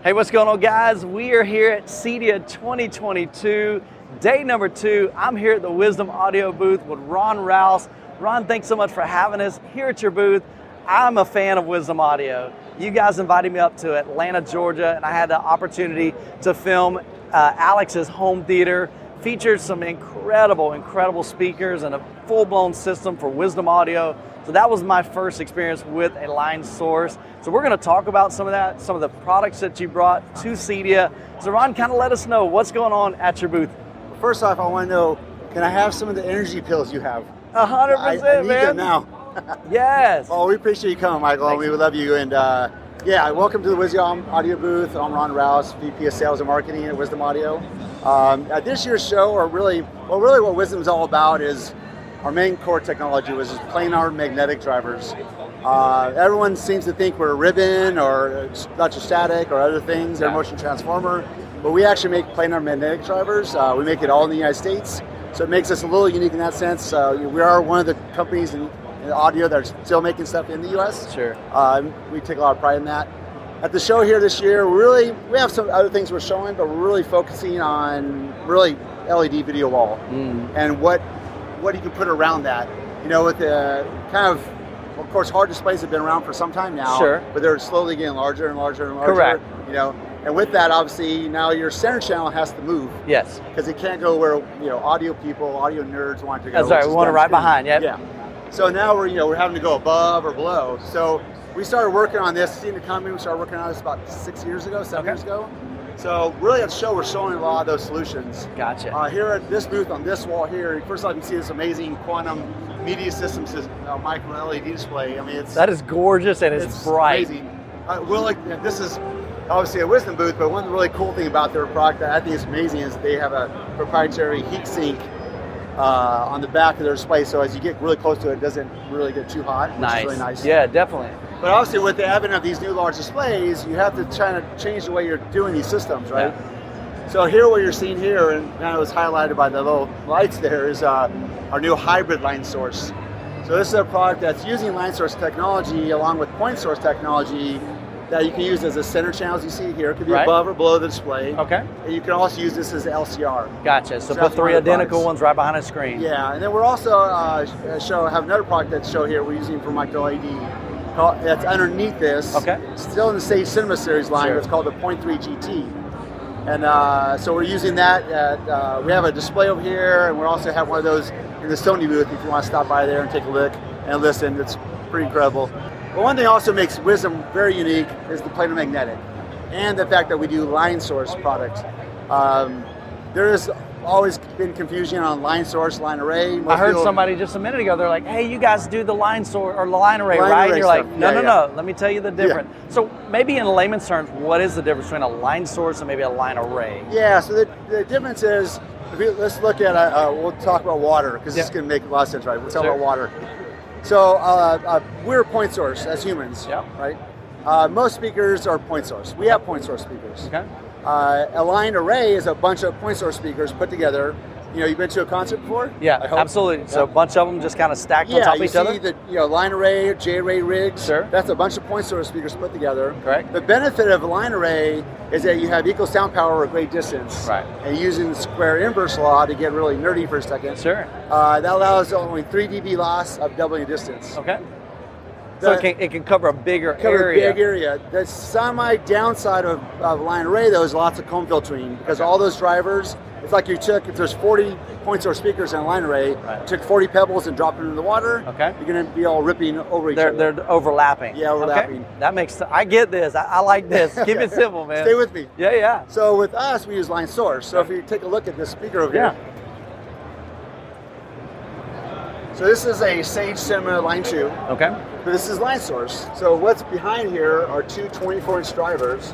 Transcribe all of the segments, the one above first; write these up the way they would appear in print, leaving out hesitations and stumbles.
Hey, what's going on, guys? We are here at CEDIA 2022, day number 2. I'm here at the Wisdom Audio booth with Ron Rouse. Ron, thanks so much for having us here at your booth. I'm a fan of Wisdom Audio. You guys invited me up to Atlanta, Georgia, and I had the opportunity to film Alex's home theater. Featured some incredible speakers and a full-blown system for Wisdom Audio. So that was my first experience with a line source. So we're going to talk about some of that, some of the products that you brought to CEDIA. So Ron, kind of let us know what's going on at your booth. First off, I want to know, can I have some of the energy pills you have? 100%, I need man. them now. Yes. Well, we appreciate you coming, Michael. Thanks. We love you. And yeah, welcome to the Wisdom Audio booth. I'm Ron Rouse, VP of Sales and Marketing at Wisdom Audio. At this year's show, or really what Wisdom is all about is our main core technology, which is planar magnetic drivers. Everyone seems to think we're a ribbon or electrostatic or other things, air motion transformer, but we actually make planar magnetic drivers. We make it all in the United States, so it makes us a little unique in that sense. We are one of the companies in audio that are still making stuff in the US. Sure. We take a lot of pride in that. At the show here this year, we have some other things we're showing, but we're really focusing on really LED video wall and what you can put around that. You know, with the kind of course, hard displays have been around for some time now. Sure. But they're slowly getting larger and larger and larger. Correct. You know, and with that, obviously, now your center channel has to move. Yes. Because it can't go where audio people, audio nerds want to go. That's right. We want it right behind. Yep. Yeah. So now we're having to go above or below. So we started working on this, seeing it coming. We started working on this about 7 years ago. So really at the show, we're showing a lot of those solutions. Gotcha. Here at this booth on this wall here, first of all, you can see this amazing quantum media system micro LED display. I mean, that is gorgeous and it's bright. Amazing. This is obviously a Wisdom booth, but one really cool thing about their product that I think is amazing is they have a proprietary heat sink on the back of their display. So as you get really close to it, it doesn't really get too hot, which is really nice. Yeah, definitely. But obviously with the advent of these new large displays, you have to try to change the way you're doing these systems, right? Yeah. So here what you're seeing here, and kind of was highlighted by the little lights there, is our new hybrid line source. So this is a product that's using line source technology along with point source technology that you can use as a center channel, as you see here. It could be above or below the display. Okay. And you can also use this as LCR. Gotcha. So put 3 identical ones right behind the screen. Yeah, and then we're also have another product that's show here we're using for micro LED. That's underneath this. Okay. Still in the Stage Cinema Series line. Sure. It's called the 0.3 GT. And so we're using that. We have a display over here, and we also have one of those in the Sony booth if you want to stop by there and take a look and listen. It's pretty incredible. But one thing also makes Wisdom very unique is the planar magnetic and the fact that we do line source product. There has always been confusion on line source, line array. I heard somebody just a minute ago, they're like, hey, you guys do the line source or the line array, right? And you're like, no, let me tell you the difference. Yeah. So maybe in layman's terms, what is the difference between a line source and maybe a line array? Yeah, so the difference is, let's look at, we'll talk about water, because this is going to make a lot of sense, right? We'll talk about water. So we're a point source as humans, right? Most speakers are point source. We have point source speakers. Okay. A line array is a bunch of point source speakers put together. You know, you've been to a concert before? Yeah, absolutely. So a bunch of them just kind of stacked on top of each other? Yeah, you see the line array, J-array rigs. Sure. That's a bunch of point source speakers put together. Correct. The benefit of a line array is that you have equal sound power at great distance. Right. And using the square inverse law to get really nerdy for a second. Sure. That allows only 3 dB loss of doubling distance. Okay. So it can cover a bigger area. A big area. The semi-downside of line array, though, is lots of comb filtering because all those drivers, it's like if there's 40 point source speakers in a line array, you took 40 pebbles and dropped them in the water, you're going to be all ripping over each other. They're overlapping. Yeah, overlapping. Okay. That makes I get this. I like this. Keep it simple, man. Stay with me. Yeah. So with us, we use line source. So if you take a look at this speaker over here. So this is a Sage Cinema Line 2. Okay. But this is line source. So what's behind here are 2 24-inch drivers.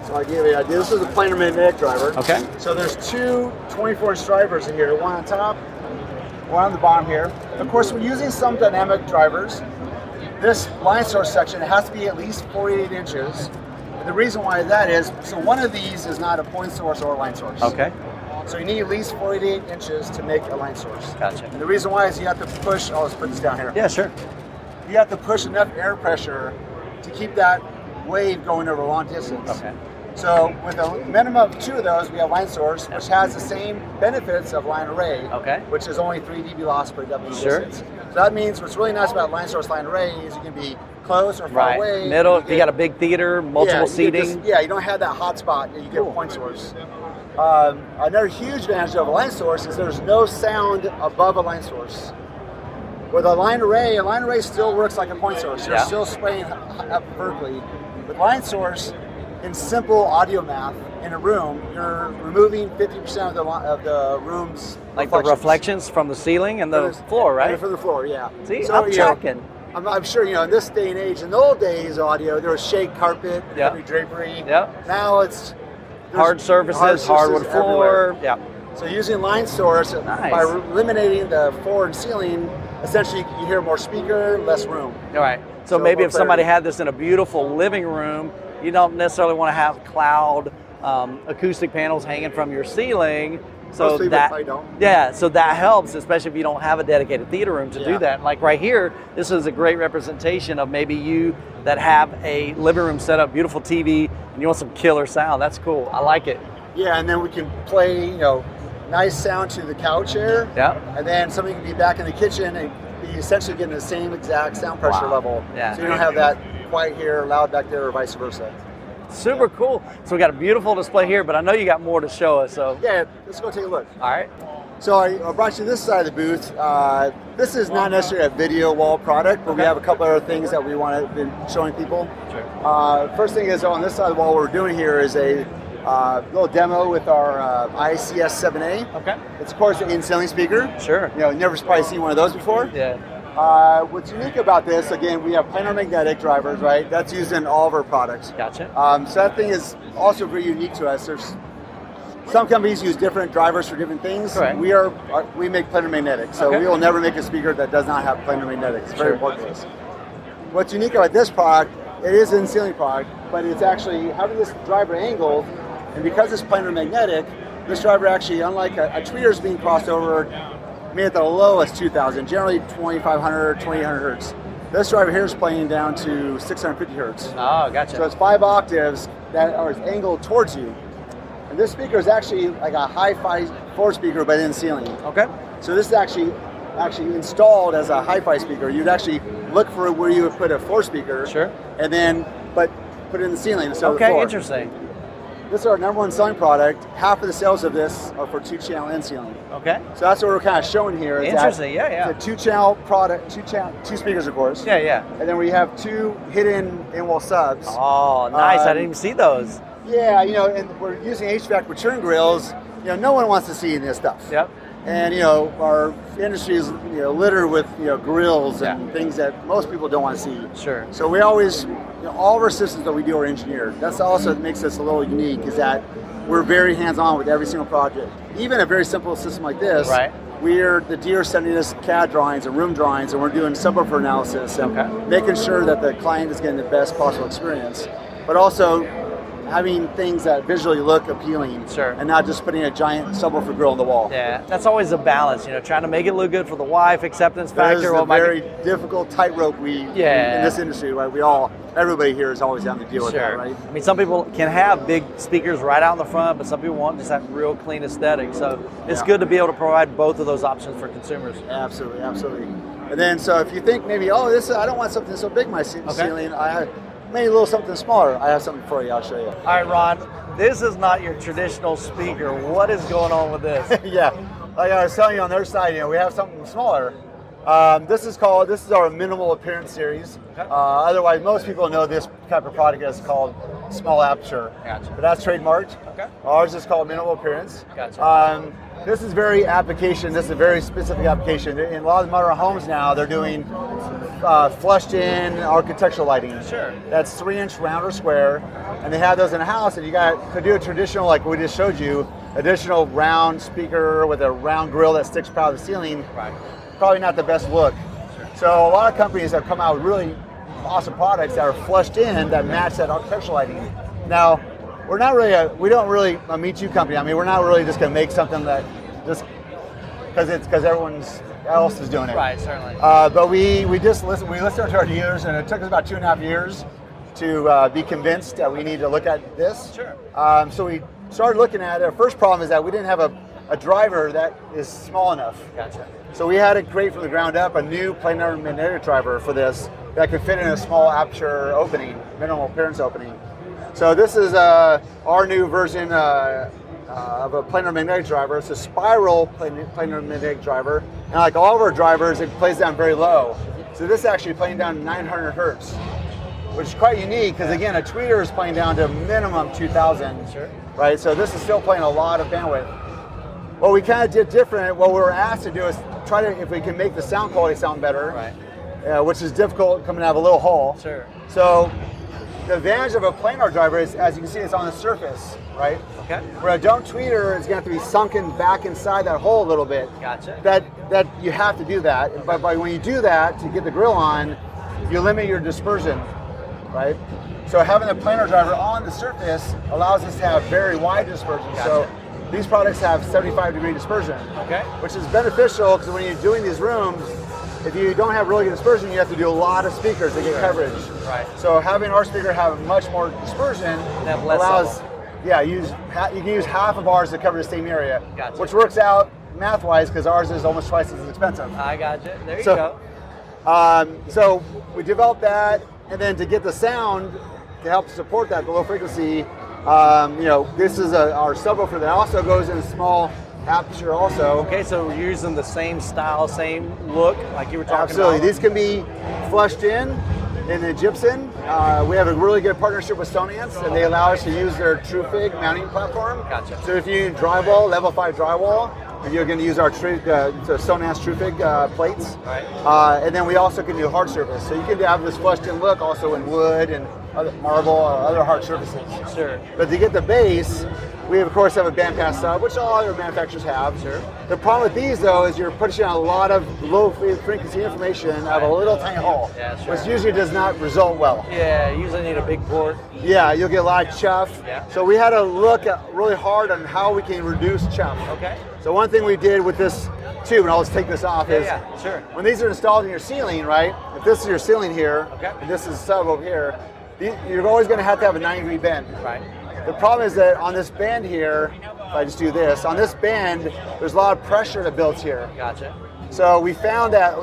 So I'll give you an idea. This is a planar magnetic driver. Okay. So there's 2 24-inch drivers in here. One on top, one on the bottom here. Of course, we're using some dynamic drivers. This line source section has to be at least 48 inches. And the reason why that is, so one of these is not a point source or a line source. Okay. So you need at least 48 inches to make a line source. Gotcha. And the reason why is you have to push, I'll just put this down here. Yeah, sure. You have to push enough air pressure to keep that wave going over a long distance. Okay. So with a minimum of 2 of those, we have line source, which has the same benefits of line array, which is only 3 dB loss per W distance. So that means what's really nice about line source line array is you can be close or far away. Middle, you got a big theater, multiple seating. You don't have that hot spot that you get point source. Another huge advantage of a line source is there's no sound above a line source. With a line array still works like a point source. You're still spraying up vertically. With line source, in simple audio math, in a room, you're removing 50% of the room's like the reflections from the ceiling and the floor, right? And from the floor, yeah. See, so, I'm tracking. I'm sure, in this day and age, in the old days audio, there was shag carpet, heavy drapery. Now it's hard surfaces, hardwood floor. So using line source, by eliminating the floor and ceiling, essentially you hear more speaker, less room. All right. So maybe if somebody had this in a beautiful living room, you don't necessarily want to have cloud acoustic panels hanging from your ceiling. So so that helps, especially if you don't have a dedicated theater room to do that. Like right here, this is a great representation of maybe you that have a living room set up, beautiful TV, and you want some killer sound. That's cool. I like it. Yeah, and then we can play, nice sound to the couch here. And then somebody can be back in the kitchen and be essentially getting the same exact sound pressure level. So you don't have that quiet here, loud back there, or vice versa. Super cool. So we got a beautiful display here, but I know you got more to show us. So let's go take a look. All right. So I brought you to this side of the booth. This is not necessarily a video wall product, but we have a couple other things that we want to be showing people. First thing is on this side of the wall, what we're doing here is a little demo with our ICS 7A. It's of course an in-ceiling speaker. Never probably seen one of those before. What's unique about this, again, we have planar magnetic drivers, right? That's used in all of our products. So that thing is also very unique to us. There's some companies use different drivers for different things. We make planar magnetic, so we will never make a speaker that does not have planar magnetic. It's very important to us. What's unique about this product, it is an in-ceiling product, but it's actually having this driver angled, and because it's planar magnetic, this driver actually, unlike a tweeter's being crossed over, made at the lowest 2,000, generally 2,500, 2,800 hertz. This driver here is playing down to 650 hertz. Oh, gotcha. So it's 5 octaves that are angled towards you. And this speaker is actually like a hi-fi floor speaker, but in ceiling. So this is actually installed as a hi-fi speaker. You'd actually look for where you would put a floor speaker. And then, but put it in the ceiling instead of the floor. Interesting. This is our #1 selling product. Half of the sales of this are for 2-channel in ceiling. So that's what we're kind of showing here. Interesting, It's a 2-channel product, 2 speakers, of course. And then we have 2 hidden in-wall subs. Oh, nice! I didn't even see those. And we're using HVAC return grills. No one wants to see this stuff. And our industry is littered with grills and things that most people don't want to see. So we always, all of our systems that we do are engineered. That's also what makes us a little unique, is that we're very hands-on with every single project. Even a very simple system like this, the dealer sending us CAD drawings and room drawings, and we're doing subwoofer analysis and making sure that the client is getting the best possible experience. But also having things that visually look appealing, and not just putting a giant subwoofer grill on the wall. That's always a balance, trying to make it look good for the wife, acceptance factor. That is a very difficult tightrope in this industry, right? Everybody here is always having to deal with that, right? I mean, some people can have big speakers right out in the front, but some people want just that real clean aesthetic. So it's good to be able to provide both of those options for consumers. Absolutely. And then, so if you think maybe, I don't want something so big, my ceiling, maybe a little something smaller. I have something for you. I'll show you. All right, Ron. This is not your traditional speaker. What is going on with this? Like I was telling you on their side, we have something smaller. This is our minimal appearance series. Otherwise, most people know this type of product is called small aperture. But that's trademarked. Ours is called minimal appearance. This is very specific application. In a lot of modern homes now, they're doing flushed-in architectural lighting. That's 3-inch round or square, and they have those in a house. And you could do a traditional, like we just showed you, additional round speaker with a round grill that sticks proud of the ceiling. Probably not the best look. So a lot of companies have come out with really awesome products that are flushed in that match that architectural lighting. Now, we don't really a Me Too company. I mean, we're not really just going to make something that just because everyone else is doing it. Certainly. But we listened to our dealers, and it took us about 2.5 years to be convinced that we need to look at this. Sure. So we started looking at it. Our first problem is that we didn't have a driver that is small enough. Gotcha. So we had to create from the ground up a new planar magnetic driver for this that could fit in a small aperture opening, minimal appearance opening. So this is our new version of a planar magnetic driver. It's a spiral planar magnetic driver, and like all of our drivers, it plays down very low. So this is actually playing down 900 hertz, which is quite unique because again, a tweeter is playing down to minimum 2000, sure. Right? So this is still playing a lot of bandwidth. What we kind of did different, what we were asked to do is try to, if we can make the sound quality sound better, right. Which is difficult coming out of a little hole. Sure. So the advantage of a planar driver is, as you can see, it's on the surface, right? Okay. Where a dome tweeter is going to have to be sunken back inside that hole a little bit. Gotcha. That you have to do that. But when you do that, to get the grill on, you limit your dispersion, right? So having a planar driver on the surface allows us to have very wide dispersion. Gotcha. So these products have 75-degree dispersion, okay, which is beneficial because when you're doing these rooms, if you don't have really good dispersion, you have to do a lot of speakers to get coverage. Right. So having our speaker have much more dispersion allows, yeah, you can use half of ours to cover the same area, gotcha, which works out math-wise because ours is almost twice as expensive. I gotcha. There you go. So we developed that, and then to get the sound to help support that, the low frequency, this is our subwoofer that also goes in a small aperture also. Okay, so we're using the same style, same look, like you were talking Absolutely. about. These can be flushed in the gypsum. We have a really good partnership with Sonance, and they allow us to use their TrueFig mounting platform. Gotcha. So if you need drywall, level 5 drywall, you're going to use our Sonance TrueFig plates. Right. And then we also can do hard surface. So you can have this flushed in look also in wood and other marble or other hard surfaces. Sure. But to get the base, we of course have a bandpass sub, which all other manufacturers have. Sure. The problem with these though is you're pushing out a lot of low frequency information out of a little tiny hole, which usually does not result well. Yeah, you usually need a big port. Yeah, you'll get a lot of chuff. Yeah. So we had to look really hard on how we can reduce chuff. Okay. So one thing we did with this tube, and I'll just take this off, is sure. when these are installed in your ceiling, right? If this is your ceiling here, okay, and this is sub over here, you're always going to have a 90-degree bend. Right. The problem is that on this band here, if I just do this, on this bend, there's a lot of pressure that builds here. Gotcha. So we found that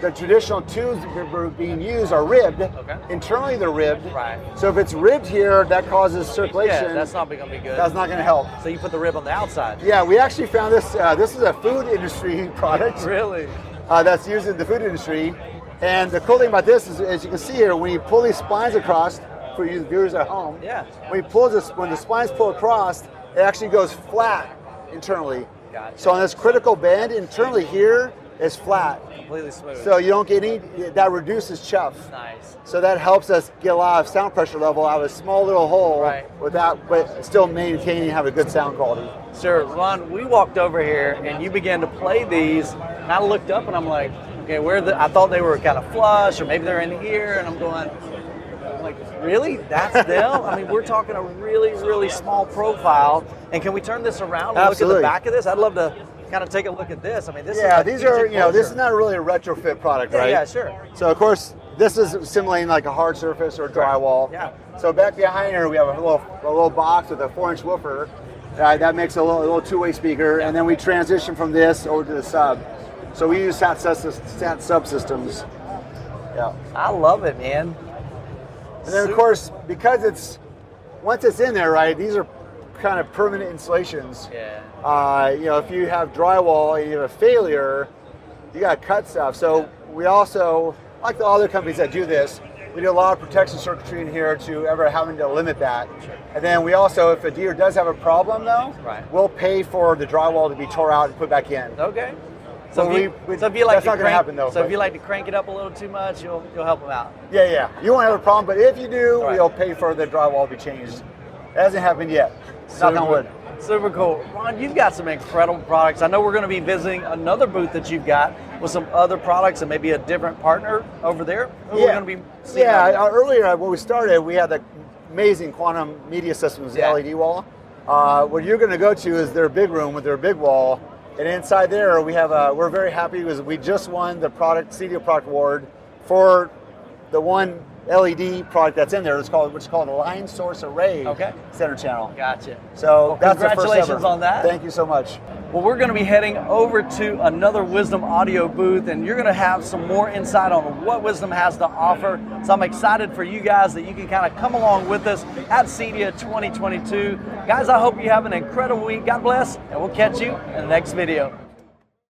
the traditional tubes that were being used are ribbed. Okay. Internally they're ribbed. Right. So if it's ribbed here, that causes circulation. Yeah, that's not going to be good. That's not going to help. So you put the rib on the outside. Yeah, we actually found this. This is a food industry product. Really? That's used in the food industry. And the cool thing about this is, as you can see here, when you pull these splines across, for you viewers at home, when the splines pull across, it actually goes flat internally. Gotcha. So on this critical bend internally here is flat. Completely smooth. So you don't get any, that reduces chuff. Nice. So that helps us get a lot of sound pressure level out of a small little hole, but still maintaining have a good sound quality. Sure, Ron, we walked over here and you began to play these, and I looked up and I'm like, okay, I thought they were kind of flush, or maybe they're in here, and I'm like, really? That's them? I mean, we're talking a really, really small profile. And can we turn this around and look at the back of this? I'd love to kind of take a look at this. I mean, this is these are, this is not really a retrofit product, right? Yeah, sure. So of course, this is simulating like a hard surface or drywall. Yeah. So back behind here, we have a little box with a 4-inch woofer. That makes a little two-way speaker, and then we transition from this over to the sub. So we use SAT subsystems. Yeah. I love it, man. And then of course, because once it's in there, right, these are kind of permanent installations. Yeah. If you have drywall and you have a failure, you got to cut stuff. So we also, like the other companies that do this, we do a lot of protection circuitry in here to ever having to limit that. Sure. And then we also, if a dealer does have a problem though, we'll pay for the drywall to be tore out and put back in. Okay. So that's not going to happen though. So if you like to crank it up a little too much, you'll help them out. Yeah. You won't have a problem, but if you do, we'll pay for the drywall to be changed. It hasn't happened yet. Knock on wood. Super cool. Ron, you've got some incredible products. I know we're going to be visiting another booth that you've got with some other products and maybe a different partner over there. Who we're going to be seeing earlier when we started, we had the amazing quantum media systems, the LED wall. What you're going to go to is their big room with their big wall. And inside there, we have we're very happy because we just won the CEDIA product award for the one LED product that's in there. It's called what's called a line source array center channel. Gotcha. So well, that's congratulations the first ever. on that. Thank you so much. Well, we're going to be heading over to another Wisdom audio booth, and you're going to have some more insight on what Wisdom has to offer. So I'm excited for you guys that you can kind of come along with us at CEDIA 2022. Guys, I hope you have an incredible week. God bless, and we'll catch you in the next video.